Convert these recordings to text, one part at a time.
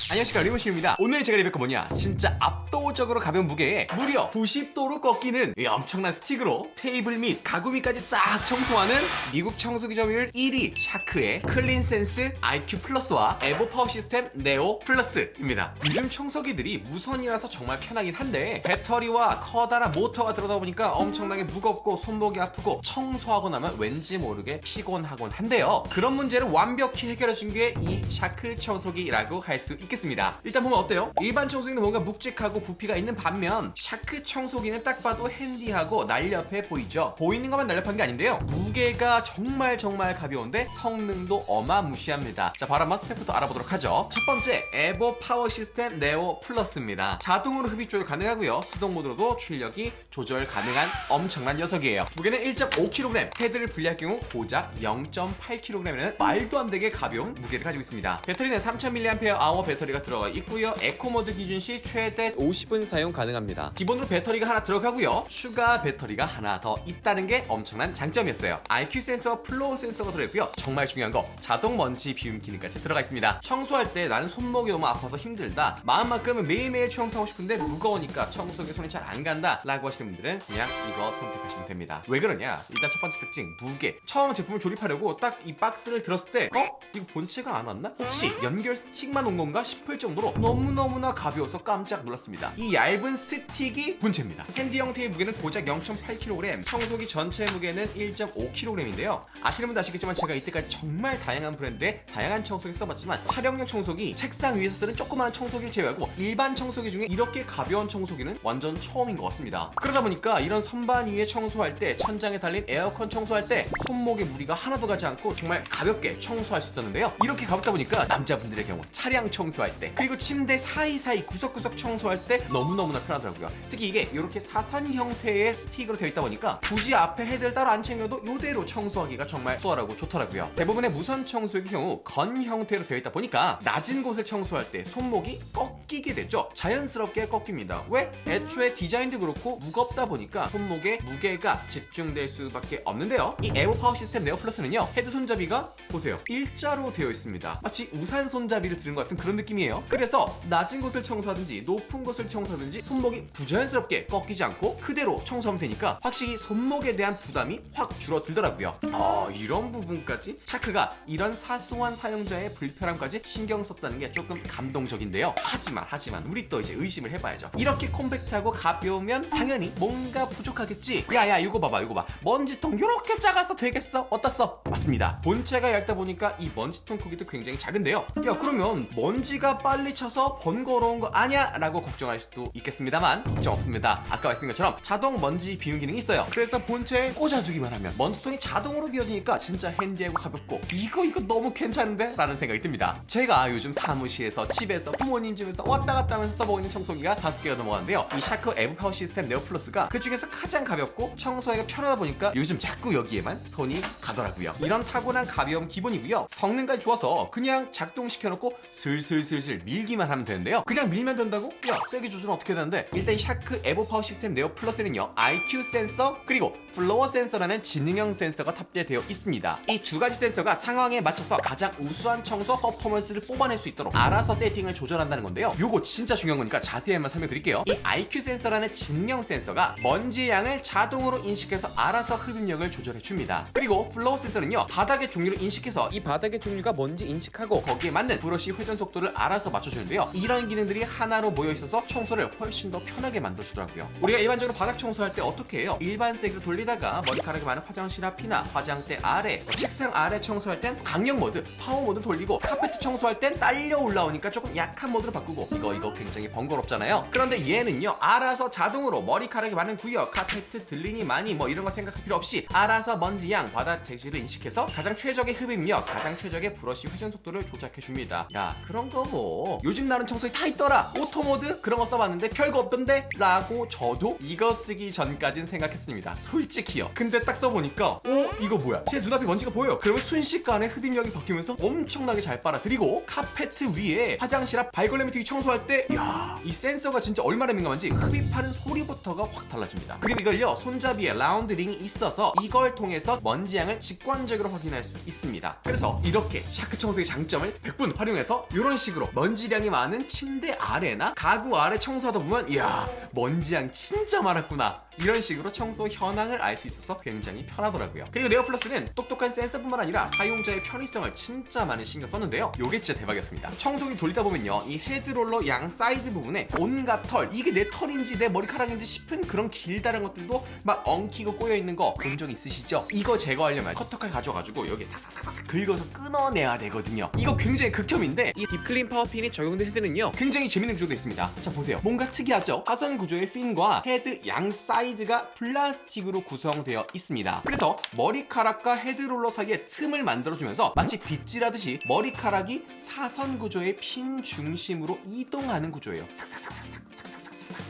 안녕하십니까, 리모션입니다. 오늘 제가 리뷰할 거 뭐냐, 진짜 압도적으로 가벼운 무게에 무려 90도로 꺾이는 이 엄청난 스틱으로 테이블 및 가구 밑까지 싹 청소하는 미국 청소기 점유율 1위 샤크의 클린센스 IQ 플러스와 에보 파워 시스템 네오 플러스입니다. 요즘 청소기들이 무선이라서 정말 편하긴 한데 배터리와 커다란 모터가 들어다 보니까 엄청나게 무겁고 손목이 아프고 청소하고 나면 왠지 모르게 피곤하곤 한데요. 그런 문제를 완벽히 해결해준 게 이 샤크 청소기라고 할 수 있겠습니다. 일단 보면 어때요? 일반 청소기는 뭔가 묵직하고 부피가 있는 반면 샤크 청소기는 딱 봐도 핸디하고 날렵해 보이죠. 보이는 것만 날렵한 게 아닌데요, 무게가 정말 가벼운데 성능도 어마무시합니다. 자, 바로 한번 스펙부터 알아보도록 하죠. 첫 번째, 에보 파워 시스템 네오 플러스입니다. 자동으로 흡입 조절 가능하고요, 수동 모드로도 출력이 조절 가능한 엄청난 녀석이에요. 무게는 1.5kg, 헤드를 분리할 경우 고작 0.8kg이면 말도 안 되게 가벼운 무게를 가지고 있습니다. 배터리는 3000mAh 배터리가 들어가 있고요, 에코모드 기준 시 최대 50분 사용 가능합니다. 기본으로 배터리가 하나 들어가고요, 추가 배터리가 하나 더 있다는 게 엄청난 장점이었어요. IQ 센서, 플로어 센서가 들어있고요, 정말 중요한 거 자동 먼지 비움 기능까지 들어가 있습니다. 청소할 때 나는 손목이 너무 아파서 힘들다, 마음만큼은 매일매일 청소하고 싶은데 무거우니까 청소기 손이 잘 안 간다 라고 하시는 분들은 그냥 이거 선택하시면 됩니다. 왜 그러냐, 일단 첫 번째 특징, 무게. 처음 제품을 조립하려고 딱 이 박스를 들었을 때 이거 본체가 안 왔나? 혹시 연결 스틱만 온 건가 싶을 정도로 너무너무나 가벼워서 깜짝 놀랐습니다. 이 얇은 스틱이 본체입니다. 핸디 형태의 무게는 고작 0.8kg, 청소기 전체 무게는 1.5kg인데요 아시는 분도 아시겠지만 제가 이때까지 정말 다양한 브랜드의 다양한 청소기 써봤지만 촬영용 청소기, 책상 위에서 쓰는 조그마한 청소기를 제외하고 일반 청소기 중에 이렇게 가벼운 청소기는 완전 처음인 것 같습니다. 그러다 보니까 이런 선반 위에 청소할 때, 천장에 달린 에어컨 청소할 때 손목에 무리가 하나도 가지 않고 정말 가볍게 청소할 수 있었는데요, 이렇게 가볍다 보니까 남자분들의 경우 차량 청소할 때, 그리고 침대 사이사이 구석구석 청소할 때 너무너무나 편하더라고요. 특히 이게 이렇게 사선 형태의 스틱으로 되어 있다 보니까 굳이 앞에 헤드를 따로 안 챙겨도 이대로 청소하기가 정말 수월하고 좋더라고요. 대부분의 무선 청소기의 경우 건 형태로 되어 있다 보니까 낮은 곳을 청소할 때 손목이 꺾이게 되죠. 자연스럽게 꺾입니다. 왜? 애초에 디자인도 그렇고 무겁다 보니까 손목에 무게가 집중될 수밖에 없는데요, 이 에보 파워 시스템 네오 플러스는요, 헤드 손잡이가 보세요, 일자로 되어 있습니다. 마치 우산 손잡이를 들은 것 같은 그런 느낌이에요. 그래서 낮은 곳을 청소하든지 높은 곳을 청소하든지 손목이 부자연스럽게 꺾이지 않고 그대로 청소하면 되니까 확실히 손목에 대한 부담이 확 줄어들더라고요. 이런 부분까지 샤크가 이런 사소한 사용자의 불편함까지 신경 썼다는 게 조금 감동적인데요. 하지만 우리 또 이제 의심을 해봐야죠. 이렇게 콤팩트하고 가벼우면 당연히 뭔가 부족하겠지. 야야, 이거 봐봐, 먼지통 요렇게 작아서 되겠어? 어떻어? 맞습니다. 본체가 얇다 보니까 이 먼지통 크기도 굉장히 작은데요, 야 그러면 먼지가 빨리 차서 번거로운 거 아니야? 라고 걱정할 수도 있겠습니다만 걱정 없습니다. 아까 말씀드린 것처럼 자동 먼지 비움 기능이 있어요. 그래서 본체에 꽂아주기만 하면 먼지통이 자동으로 비워지니까 진짜 핸디하고 가볍고 이거 너무 괜찮은데? 라는 생각이 듭니다. 제가 요즘 사무실에서, 집에서, 부모님 집에서 왔다 갔다 하면서 써보고 있는 청소기가 5개가 넘어가는데요, 이 샤크 에보 파워 시스템 네오 플러스가 그 중에서 가장 가볍고 청소하기가 편하다 보니까 요즘 자꾸 여기에만 손이 가더라고요. 이런 타고난 가벼움 기본이고요, 성능까지 좋아서 그냥 작동시켜놓고 슬슬 밀기만 하면 되는데요, 그냥 밀면 된다고? 야, 세게 조절은 어떻게 되는데? 일단 이 샤크 에보 파워 시스템 네오 플러스는요, IQ 센서 그리고 플로어 센서라는 지능형 센서가 탑재되어 있습니다. 이 두 가지 센서가 상황에 맞춰서 가장 우수한 청소 퍼포먼스를 뽑아낼 수 있도록 알아서 세팅을 조절한다는 건데요, 요거 진짜 중요한 거니까 자세히 한번 설명드릴게요. 이 IQ 센서라는 지능형 센서가 먼지의 양을 자동으로 인식해서 알아서 흡입력을 조절해 줍니다. 그리고 플로어 센서는요, 바닥의 종류를 인식해서 이 바닥의 종류가 뭔지 인식하고 거기에 맞는 브러쉬 회전 속도를 알아서 맞춰주는데요, 이런 기능들이 하나로 모여있어서 청소를 훨씬 더 편하게 만들어주더라고요. 우리가 일반적으로 바닥 청소할 때 어떻게 해요? 일반색으로 돌리다가 머리카락이 많은 화장실 앞이나 화장대 아래, 책상 아래 청소할 땐 강력 모드, 파워 모드 돌리고, 카페트 청소할 땐 딸려 올라오니까 조금 약한 모드로 바꾸고, 이거 굉장히 번거롭잖아요. 그런데 얘는요, 알아서 자동으로 머리카락이 많은 구역, 카페트 들리니 많이 이런 거 생각할 필요 없이 알아서 먼지 양, 바닥 재질을 인식해서 가장 최적의 흡입력, 가장 최적의 브러쉬 회전 속도를 조작해 줍니다. 야, 그런 거 요즘 나는 청소기 다 있더라, 오토 모드 그런 거 써봤는데 별거 없던데? 라고 저도 이거 쓰기 전까진 생각했습니다, 솔직히요. 근데 딱 써보니까 이거 뭐야, 제 눈앞에 먼지가 보여요. 그러면 순식간에 흡입력이 바뀌면서 엄청나게 잘 빨아들이고, 카페트 위에 화장실 앞 발걸레 밑에 청소할 때 이 센서가 진짜 얼마나 민감한지 흡입하는 소리부터가 확 달라집니다. 그리고 이걸요, 손잡이에 라운드 링이 있어서 이걸 통해서 먼지양을 직관 직관적으로 확인할 수 있습니다. 그래서 이렇게 샤크 청소기 장점을 100분 활용해서 이런 식으로 먼지량이 많은 침대 아래나 가구 아래 청소하다 보면 이야 먼지량이 진짜 많았구나 이런 식으로 청소 현황을 알 수 있어서 굉장히 편하더라고요. 그리고 네오플러스는 똑똑한 센서뿐만 아니라 사용자의 편의성을 진짜 많이 신경 썼는데요. 요게 진짜 대박이었습니다. 청소기 돌리다 보면요 이 헤드롤러 양 사이드 부분에 온갖 털, 이게 내 털인지 내 머리카락인지 싶은 그런 길다란 것들도 막 엉키고 꼬여있는 거 본 적 있으시죠? 이거 제거하려면 커터칼 가져가지고 여기 삭삭삭삭 긁어서 끊어내야 되거든요. 이거 굉장히 극혐인데 이 딥클린 파워핀이 적용된 헤드는요 굉장히 재밌는 구조가 있습니다. 자 보세요. 뭔가 특이하죠? 화선 구조의 핀과 헤드 양 사이드가 플라스틱으로 구성되어 있습니다. 그래서 머리카락과 헤드롤러 사이에 틈을 만들어주면서 마치 빗질하듯이 머리카락이 사선 구조의 핀 중심으로 이동하는 구조예요. 삭삭삭삭삭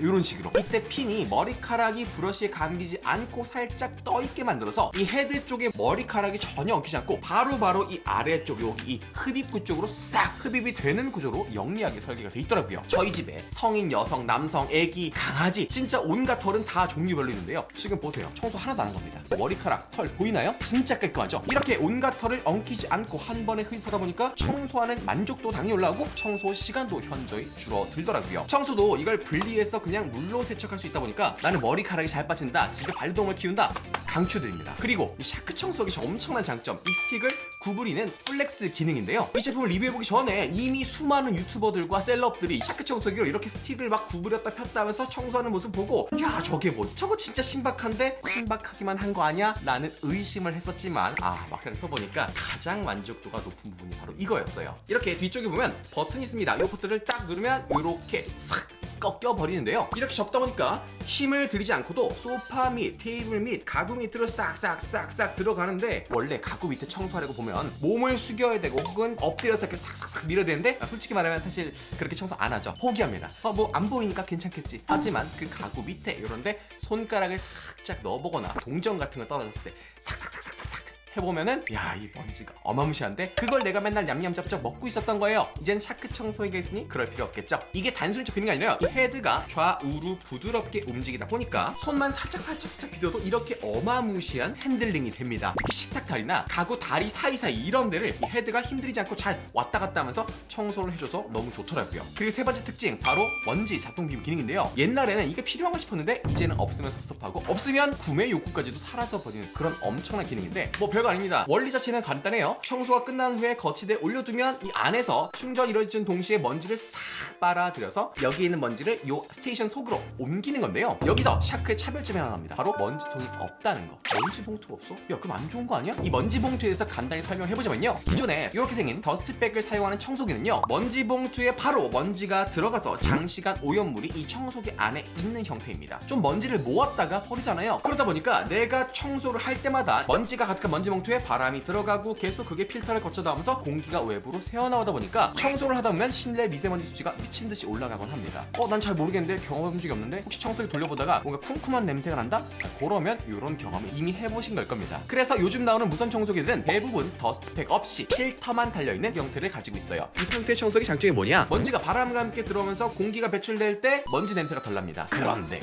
이런 식으로. 이때 핀이 머리카락이 브러쉬에 감기지 않고 살짝 떠있게 만들어서 이 헤드 쪽에 머리카락이 전혀 엉키지 않고 바로바로 이 아래쪽 여기 이 흡입구 쪽으로 싹 흡입이 되는 구조로 영리하게 설계가 돼 있더라고요. 저희 집에 성인, 여성, 남성, 애기, 강아지 진짜 온갖 털은 다 종류별로 있는데요. 지금 보세요. 청소 하나도 안 한 겁니다. 머리카락, 털 보이나요? 진짜 깔끔하죠? 이렇게 온갖 털을 엉키지 않고 한 번에 흡입하다 보니까 청소하는 만족도 당연히 올라오고 청소 시간도 현저히 줄어들더라고요. 청소도 이걸 분리해서 그냥 물로 세척할 수 있다 보니까 나는 머리카락이 잘 빠진다, 집에 반려동물 키운다, 강추드립니다. 그리고 이 샤크 청소기 엄청난 장점, 이 스틱을 구부리는 플렉스 기능인데요. 이 제품을 리뷰해보기 전에 이미 수많은 유튜버들과 셀럽들이 샤크 청소기로 이렇게 스틱을 막 구부렸다 폈다 하면서 청소하는 모습 보고 야 저게 뭐 저거 진짜 신박한데 신박하기만 한 거 아니야? 라는 의심을 했었지만 막상 써보니까 가장 만족도가 높은 부분이 바로 이거였어요. 이렇게 뒤쪽에 보면 버튼이 있습니다. 이 버튼을 딱 누르면 이렇게 싹 꺾여버리는데요. 이렇게 접다 보니까 힘을 들이지 않고도 소파 및 테이블 및 가구 밑으로 싹싹싹싹 들어가는데 원래 가구 밑에 청소하려고 보면 몸을 숙여야 되고 혹은 엎드려서 이렇게 싹싹싹 밀어야 되는데 솔직히 말하면 사실 그렇게 청소 안 하죠. 포기합니다. 뭐 안 보이니까 괜찮겠지. 하지만 그 가구 밑에 이런데 손가락을 살짝 넣어보거나 동전 같은 거 떨어졌을 때 싹싹싹싹 해보면은 야 이 먼지가 어마무시한데 그걸 내가 맨날 냠냠잡잡 먹고 있었던 거예요. 이젠 샤크 청소기가 있으니 그럴 필요 없겠죠. 이게 단순히 접히는 게 아니라요. 이 헤드가 좌우로 부드럽게 움직이다 보니까 손만 살짝 비벼도 이렇게 어마무시한 핸들링이 됩니다. 특히 식탁다리나 가구 다리 사이사이 이런 데를 이 헤드가 힘들이지 않고 잘 왔다 갔다 하면서 청소를 해줘서 너무 좋더라고요. 그리고 세 번째 특징 바로 먼지 자동 비움 기능인데요. 옛날에는 이게 필요한가 싶었는데 이제는 없으면 섭섭하고 없으면 구매 욕구까지도 사라져버리는 그런 엄청난 기능인데 뭐 별거 아닙니다. 원리 자체는 간단해요. 청소가 끝난 후에 거치대에 올려두면 이 안에서 충전 이루어지는 동시에 먼지를 싹 빨아들여서 여기 있는 먼지를 이 스테이션 속으로 옮기는 건데요. 여기서 샤크의 차별점이 하나 나옵니다. 바로 먼지통이 없다는 거. 먼지 봉투가 없어? 야 그럼 안 좋은 거 아니야? 이 먼지 봉투에 대해서 간단히 설명해보자면요. 기존에 이렇게 생긴 더스트백을 사용하는 청소기는요. 먼지 봉투에 바로 먼지가 들어가서 장시간 오염물이 이 청소기 안에 있는 형태입니다. 좀 먼지를 모았다가 버리잖아요. 그러다 보니까 내가 청소를 할 때마다 먼지가 가득한 먼지 봉투에 바람이 들어가고 계속 그게 필터를 거쳐 나오면서 공기가 외부로 새어나오다 보니까 청소를 하다 보면 실내 미세먼지 수치가 미친 듯이 올라가곤 합니다. 난 잘 모르겠는데 경험해본 적이 없는데 혹시 청소기 돌려보다가 뭔가 쿰쿰한 냄새가 난다? 그러면 이런 경험을 이미 해보신 걸 겁니다. 그래서 요즘 나오는 무선 청소기들은 대부분 더스트팩 없이 필터만 달려있는 형태를 가지고 있어요. 이 상태의 청소기 장점이 뭐냐? 먼지가 바람과 함께 들어오면서 공기가 배출될 때 먼지 냄새가 덜 납니다.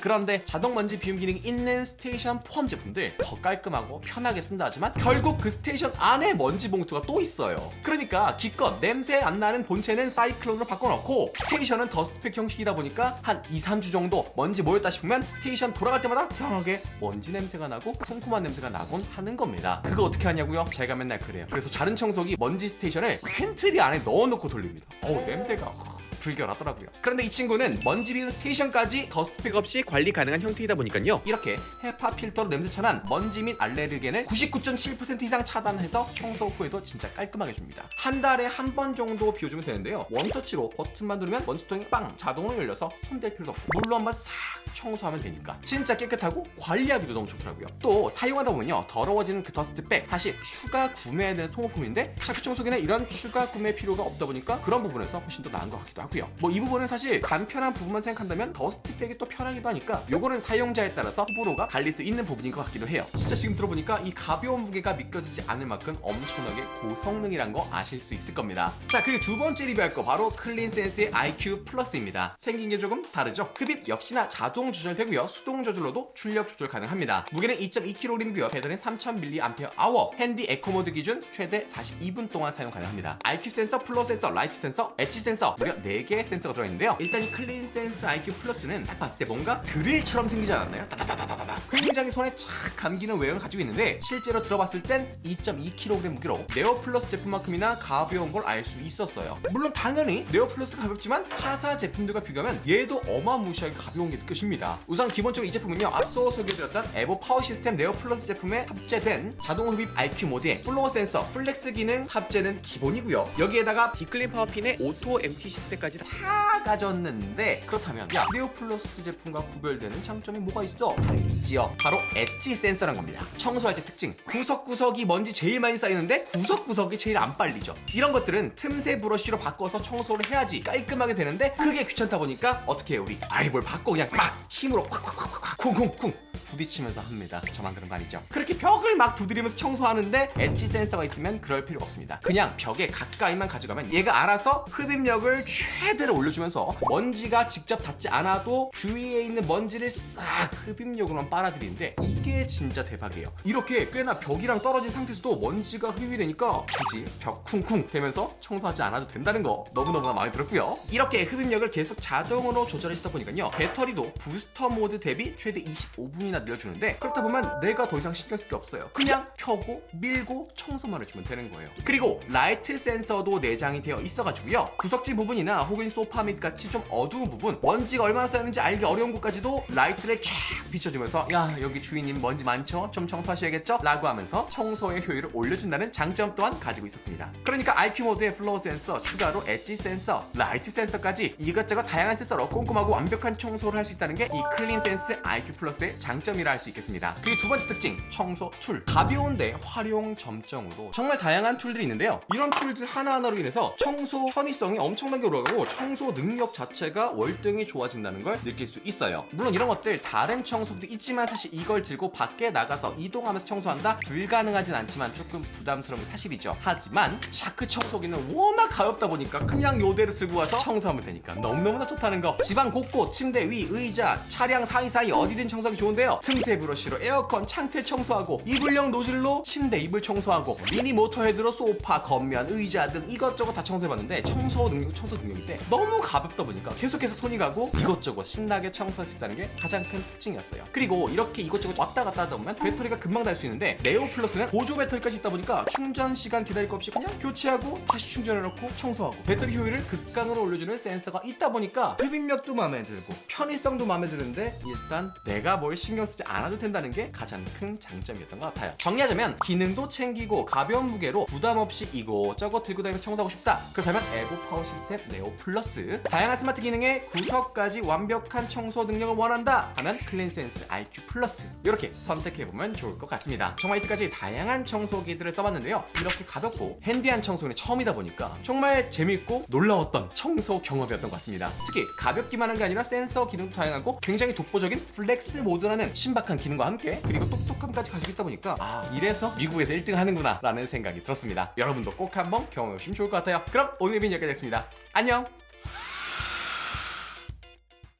그런데 자동 먼지 비움 기능이 있는 스테이션 포함 제품들 더 깔끔하고 편하게 쓴다 하지만 결국 그 스테이션 안에 먼지 봉투가 또 있어요. 그러니까 기껏 냄새 안 나는 본체는 사이클론으로 바꿔놓고 스테이션은 더스트팩 형식이다 보니까 한 2-3주 정도 먼지 모였다 싶으면 스테이션 돌아갈 때마다 이상하게 먼지 냄새가 나고 쿰쿰한 냄새가 나곤 하는 겁니다. 그거 어떻게 하냐고요? 제가 맨날 그래요. 그래서 자른 청소기 먼지 스테이션을 팬트리 안에 넣어놓고 돌립니다. 냄새가 불결하더라고요. 그런데 이 친구는 먼지 비움 스테이션까지 더스트팩 없이 관리 가능한 형태이다 보니까요. 이렇게 헤파 필터로 냄새 차단, 먼지 및 알레르겐을 99.7% 이상 차단해서 청소 후에도 진짜 깔끔하게 줍니다. 한 달에 한 번 정도 비워주면 되는데요. 원터치로 버튼만 누르면 먼지통이 빵 자동으로 열려서 손댈 필요도 없고 물로 한번 싹 청소하면 되니까 진짜 깨끗하고 관리하기도 너무 좋더라고요. 또 사용하다 보면요. 더러워지는 그 더스트백 사실 추가 구매해야 되는 소모품인데 샤크 청소기는 이런 추가 구매 필요가 없다 보니까 그런 부분에서 훨씬 더 나은 것 같기도 하고요. 좋고요. 뭐 이 부분은 사실 간편한 부분만 생각한다면 더스트백이 또 편하기도 하니까 요거는 사용자에 따라서 호불호가 갈릴 수 있는 부분인 것 같기도 해요. 진짜 지금 들어보니까 이 가벼운 무게가 믿겨지지 않을 만큼 엄청나게 고성능이란 거 아실 수 있을 겁니다. 자, 그리고 두 번째 리뷰할 거 바로 클린센스의 IQ 플러스입니다. 생긴 게 조금 다르죠? 흡입 역시나 자동 조절되고요. 수동 조절로도 출력 조절 가능합니다. 무게는 2.2kg이고요. 배터리는 3000mAh. 핸디 에코 모드 기준 최대 42분 동안 사용 가능합니다. IQ 센서, 플로어 센서, 라이트 센서, 엣지 센서 무려 4개의 센서가 들어있는데요. 일단 이 클린센스 IQ 플러스는 딱 봤을 때 뭔가 드릴처럼 생기지 않았나요? 따다다다다다. 굉장히 손에 착 감기는 외형을 가지고 있는데 실제로 들어봤을 땐 2.2kg 무게로 네오 플러스 제품만큼이나 가벼운 걸 알 수 있었어요. 물론 당연히 네오 플러스가 가볍지만 타사 제품들과 비교하면 얘도 어마무시하게 가벼운 게 느껴집니다. 우선 기본적으로 이 제품은요, 앞서 소개해드렸던 에보 파워 시스템 네오 플러스 제품에 탑재된 자동 흡입 IQ 모드에 플로어 센서, 플렉스 기능 탑재는 기본이고요. 여기에다가 빅클린 파워핀의 오토 MT 시스템까지 다 가졌는데, 그렇다면 야, 네오 플러스 제품과 구별되는 장점이 뭐가 있어? 있지요. 바로 엣지 센서란 겁니다. 청소할 때 특징, 구석구석이 먼지 제일 많이 쌓이는데 구석구석이 제일 안 빨리죠. 이런 것들은 틈새 브러쉬로 바꿔서 청소를 해야지 깔끔하게 되는데, 그게 귀찮다 보니까 어떻게 해요 우리? 아이 뭘 바꿔 그냥 막 힘으로 콱콱콱콱 쿵쿵쿵 부딪히면서 합니다. 저만 그런 거 아니죠? 그렇게 벽을 막 두드리면서 청소하는데 엣지 센서가 있으면 그럴 필요가 없습니다. 그냥 벽에 가까이만 가져가면 얘가 알아서 흡입력을 최대로 올려주면서 먼지가 직접 닿지 않아도 주위에 있는 먼지를 싹 흡입력으로만 빨아들이는데, 이게 진짜 대박이에요. 이렇게 꽤나 벽이랑 떨어진 상태에서도 먼지가 흡입이 되니까 굳이 벽 쿵쿵 되면서 청소하지 않아도 된다는 거 너무너무나 마음에 들었고요. 이렇게 흡입력을 계속 자동으로 조절해주다 보니까요, 배터리도 부스터 모드 대비 최대 25분이나 늘려주는데, 그렇다 보면 내가 더 이상 신경 쓸 게 없어요. 그냥 켜고 밀고 청소만 해주면 되는 거예요. 그리고 라이트 센서도 내장이 되어 있어가지고요, 구석지 부분이나 혹은 소파 밑 같이 좀 어두운 부분, 먼지가 얼마나 쌓였는지 알기 어려운 곳까지도 라이트를 쫙 비춰주면서 야, 여기 주인님 먼지 많죠? 좀 청소하셔야겠죠? 라고 하면서 청소의 효율을 올려준다는 장점 또한 가지고 있었습니다. 그러니까 IQ 모드의 플로어 센서, 추가로 엣지 센서, 라이트 센서까지 이것저것 다양한 센서로 꼼꼼하고 완벽한 청소를 할 수 있다는 게 이 클린센스 IQ 플러스의 장점이라 할 수 있겠습니다. 그리고 두 번째 특징, 청소 툴. 가벼운데 활용 점정으로 정말 다양한 툴들이 있는데요, 이런 툴들 하나하나로 인해서 청소 편의성이 엄청나게 올라가고 청소 능력 자체가 월등히 좋아진다는 걸 느낄 수 있어요. 물론 이런 것들 다른 청소기도 있지만 사실 이걸 들고 밖에 나가서 이동하면서 청소한다? 불가능하진 않지만 조금 부담스러운 게 사실이죠. 하지만 샤크 청소기는 워낙 가볍다 보니까 그냥 요대로 들고 와서 청소하면 되니까 너무너무나 좋다는 거. 집안 곳곳, 침대 위, 의자, 차량 사이사이 어디든 청소하기 좋은데요, 틈새 브러쉬로 에어컨 창틀 청소하고, 이불용 노즐로 침대 이불 청소하고, 미니 모터 헤드로 소파, 겉면, 의자 등 이것저것 다 청소해봤는데 청소 능력인데 너무 가볍다 보니까 계속해서 손이 가고 이것저것 신나게 청소할 수 있다는 게 가장 큰 특징이었어요. 그리고 이렇게 이것저것 왔다 갔다 하다 보면 배터리가 금방 닳을 수 있는데, 네오 플러스는 보조 배터리까지 있다 보니까 충전 시간 기다릴 거 없이 그냥 교체하고 다시 충전해놓고 청소하고, 배터리 효율을 극강으로 올려주는 센서가 있다 보니까 흡입력도 마음에 들고 편의성도 마음에 드는데, 일단 내가 뭘 신경 쓰지 않아도 된다는 게 가장 큰 장점이었던 것 같아요. 정리하자면 기능도 챙기고 가벼운 무게로 부담 없이 이곳저곳 들고 다니면서 청소하고 싶다, 그렇다면 에보 파워 시스템 네오 플러스. 다양한 스마트 기능에 구석까지 완벽한 청소 능력을 원한다 하면 클린센스 IQ 플러스. 이렇게 선택해보면 좋을 것 같습니다. 정말 이때까지 다양한 청소기들을 써봤는데요, 이렇게 가볍고 핸디한 청소는 처음이다 보니까 정말 재밌고 놀라웠던 청소 경험이었던 것 같습니다. 특히 가볍기만 한 게 아니라 센서 기능도 다양하고 굉장히 독보적인 플렉스 모드라는 신박한 기능과 함께, 그리고 똑똑함까지 가지고 있다 보니까 이래서 미국에서 1등 하는구나 라는 생각이 들었습니다. 여러분도 꼭 한번 경험해보시면 좋을 것 같아요. 그럼 오늘 리뷰는 여기까지 하겠습니다. 안녕!